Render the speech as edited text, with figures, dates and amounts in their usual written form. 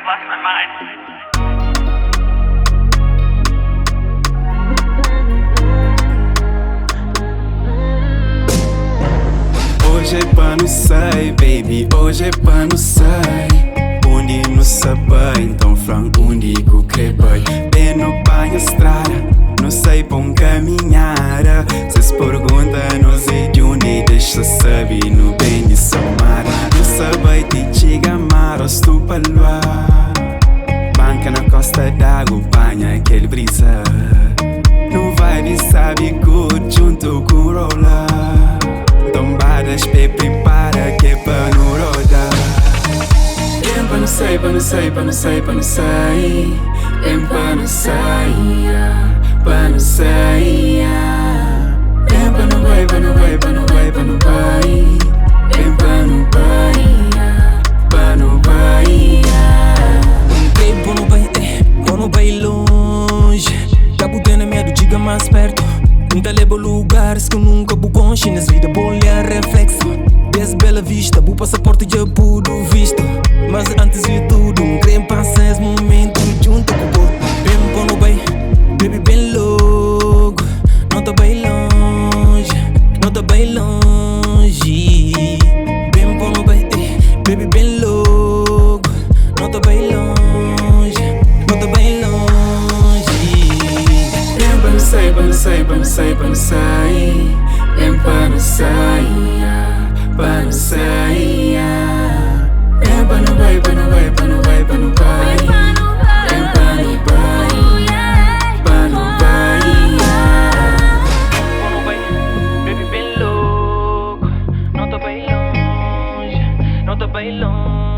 lost my mind. Hoje é pano sai, baby, hoje é pano sai. Undi no sabai, então flan undi go crebai. Bem no banho estrada, não sei bom caminhar. Se se pergunta, não sei de onde deixa saber, no bem de somar. Não sabai te chega mar, estou palua. Banca na costa d'água, banha aquele brisa. Não vai me sabe good junto com rola. Tombadas, pé prepara que é pra não rodar. Pra não sai, pra não sai, pra não sai, pra não sai. Pra não sai, pra não sai. Pra não vai, pra não vai, pra não vai, pra não vai. Pra não vai, pra não vai. Pra não vai longe. Tá botando medo, diga mais perto. Nunca leva lugares que nunca vou conche. Nas vida vou olhar reflexo. Desde Bela Vista, o passaporte já pudo visto. Mas antes de tudo, querem passar esse momento junto com o povo. Bem bom no bem, baby bem logo. Não tá bem longe, não tá bem longe. Bem bom no bem, baby bem logo. Não tá bem longe, não tá bem longe. Pra não sai, pra não sai, pra não sai, pra não sai. Pra não sai, pra não sai. Pra não vai, pra não vai, pra não vai, pra não vai. Pra não vai, pra não vai. Não vai, baby bem louco. Não tá bem longe, não tá bem longe.